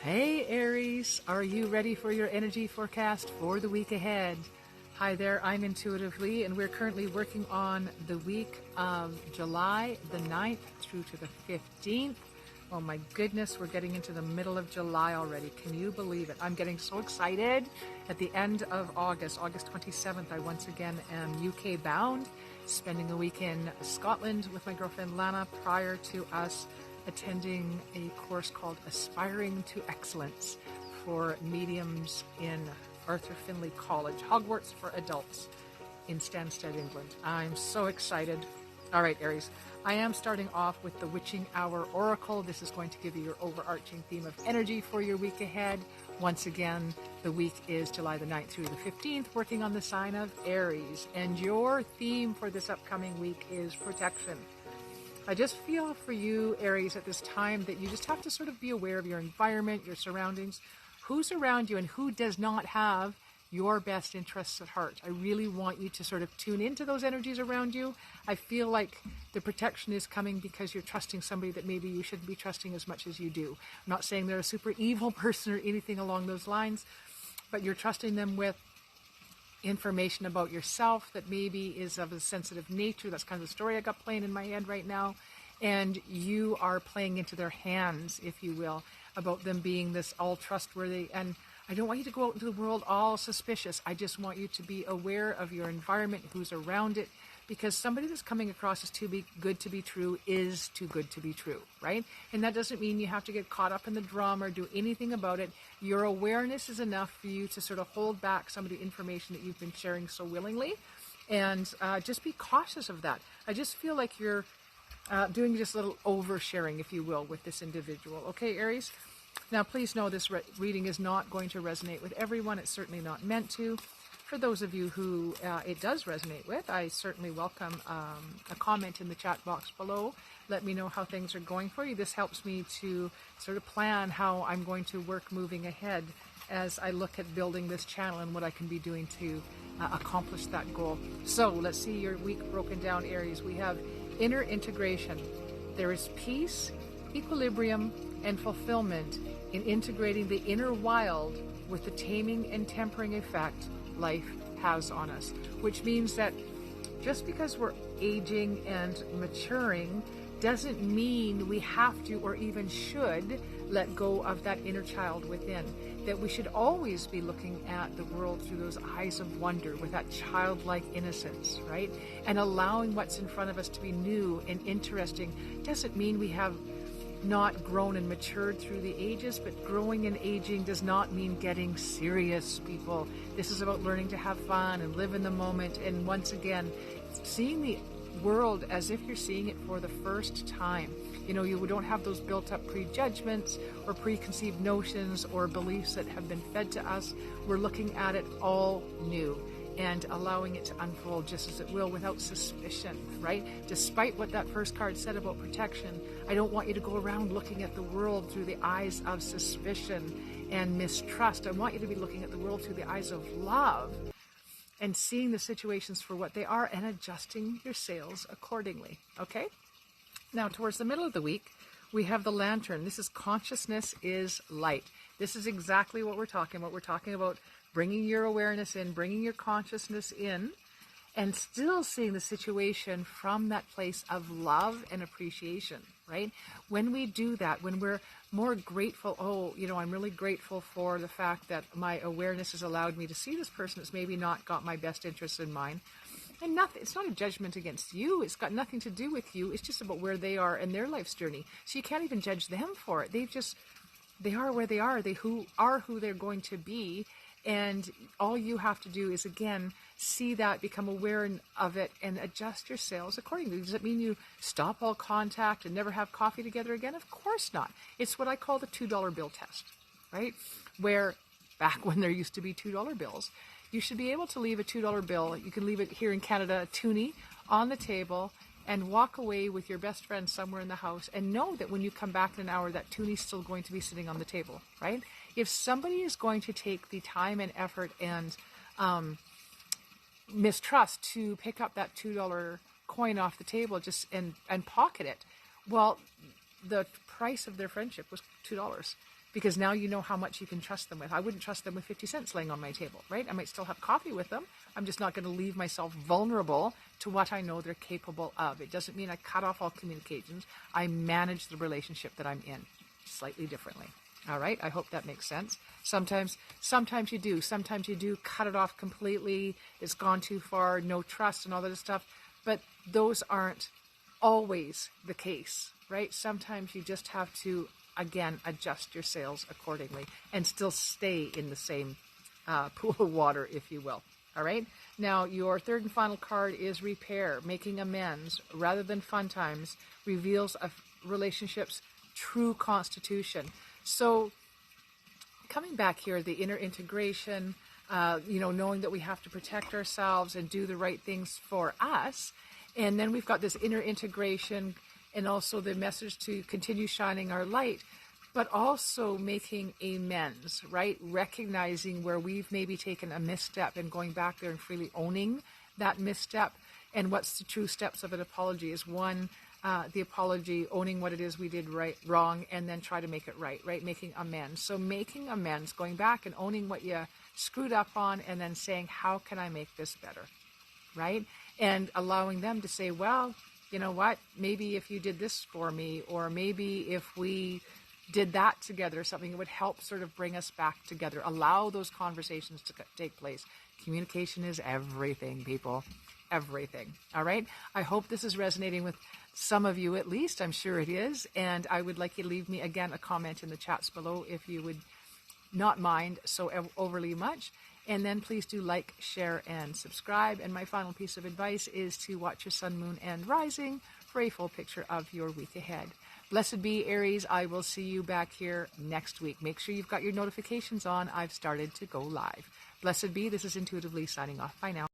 Hey Aries, are you ready for your energy forecast for the week ahead? Hi there, I'm Intuitively, and we're currently working on the week of July the 9th through to the 15th. Oh my goodness, we're getting into the middle of July already. Can you believe it? I'm getting so excited. At the end of August 27th, I once again am UK bound, spending a week in Scotland with my girlfriend Lana prior to us attending a course called Aspiring to Excellence for mediums in Arthur Findlay College, Hogwarts for adults in Stansted, England. I'm so excited. All right, Aries, I am starting off with the Witching Hour Oracle. This is going to give you your overarching theme of energy for your week ahead. Once again, the week is July the 9th through the 15th, working on the sign of Aries. And your theme for this upcoming week is protection. I just feel for you, Aries, at this time that you just have to sort of be aware of your environment, your surroundings, who's around you and who does not have your best interests at heart. I really want you to sort of tune into those energies around you. I feel like the protection is coming because you're trusting somebody that maybe you shouldn't be trusting as much as you do. I'm not saying they're a super evil person or anything along those lines, but you're trusting them with information about yourself that maybe is of a sensitive nature. That's kind of the story I got playing in my head right now. And you are playing into their hands, if you will, about them being this all trustworthy. And I don't want you to go out into the world all suspicious. I just want you to be aware of your environment, who's around it, because somebody that's coming across as too good to be true is too good to be true, right? And that doesn't mean you have to get caught up in the drama or do anything about it. Your awareness is enough for you to sort of hold back some of the information that you've been sharing so willingly, and just be cautious of that. I just feel like you're doing just a little oversharing, if you will, with this individual. Okay, Aries? Now, please know this reading is not going to resonate with everyone. It's certainly not meant to. For those of you who it does resonate with, I certainly welcome a comment in the chat box below. Let me know how things are going for you. This helps me to sort of plan how I'm going to work moving ahead as I look at building this channel and what I can be doing to accomplish that goal. So let's see your week broken down, Aries. We have inner integration. There is peace, equilibrium, and fulfillment in integrating the inner wild with the taming and tempering effect life has on us, which means that just because we're aging and maturing doesn't mean we have to or even should let go of that inner child within. That we should always be looking at the world through those eyes of wonder with that childlike innocence, right? And allowing what's in front of us to be new and interesting doesn't mean we have not grown and matured through the ages, but growing and aging does not mean getting serious, people. This is about learning to have fun and live in the moment, and once again, seeing the world as if you're seeing it for the first time. You know, you don't have those built-up prejudgments or preconceived notions or beliefs that have been fed to us. We're looking at it all new and allowing it to unfold just as it will without suspicion, right? Despite what that first card said about protection, I don't want you to go around looking at the world through the eyes of suspicion and mistrust. I want you to be looking at the world through the eyes of love and seeing the situations for what they are and adjusting your sails accordingly, okay? Now, towards the middle of the week, we have the Lantern. This is consciousness is light. This is exactly what we're talking about. We're talking about bringing your awareness in, bringing your consciousness in, and still seeing the situation from that place of love and appreciation, right? When we do that, when we're more grateful, oh, you know, I'm really grateful for the fact that my awareness has allowed me to see this person that's maybe not got my best interests in mind. And nothing, it's not a judgment against you. It's got nothing to do with you. It's just about where they are in their life's journey. So you can't even judge them for it. They are where they are. They are who they're going to be. And all you have to do is, again, see that, become aware of it, and adjust your sails accordingly. Does it mean you stop all contact and never have coffee together again? Of course not. It's what I call the $2 bill test, right? Where back when there used to be $2 bills, you should be able to leave a $2 bill. You can leave it here in Canada, a toonie, on the table, and walk away with your best friend somewhere in the house and know that when you come back in an hour, that toonie's still going to be sitting on the table, right? If somebody is going to take the time and effort and mistrust to pick up that $2 coin off the table and pocket it, well, the price of their friendship was $2. because now you know how much you can trust them with. I wouldn't trust them with 50 cents laying on my table, right? I might still have coffee with them. I'm just not going to leave myself vulnerable to what I know they're capable of. It doesn't mean I cut off all communications. I manage the relationship that I'm in slightly differently. All right, I hope that makes sense. Sometimes you do. Sometimes you do cut it off completely. It's gone too far, no trust and all that stuff. But those aren't always the case, right? Sometimes you just have to, again, adjust your sails accordingly and still stay in the same pool of water, if you will. All right. Now, your third and final card is repair, making amends rather than fun times, reveals a relationship's true constitution. So coming back here, the inner integration, knowing that we have to protect ourselves and do the right things for us. And then we've got this inner integration and also the message to continue shining our light, but also making amends, right? Recognizing where we've maybe taken a misstep and going back there and freely owning that misstep. And what's the true steps of an apology is one, the apology, owning what it is we did wrong, and then try to make it right? Making amends. So making amends, going back and owning what you screwed up on, and then saying, how can I make this better, right? And allowing them to say, well, you know what, maybe if you did this for me, or maybe if we did that together or something, it would help sort of bring us back together. Allow those conversations to take place. Communication is everything, people. Everything. All right. I hope this is resonating with some of you at least. I'm sure it is. And I would like you to leave me again a comment in the chats below if you would not mind so overly much. And then please do like, share, and subscribe. And my final piece of advice is to watch your sun, moon, and rising for a full picture of your week ahead. Blessed be, Aries. I will see you back here next week. Make sure you've got your notifications on. I've started to go live. Blessed be. This is Intuitively signing off. Bye now.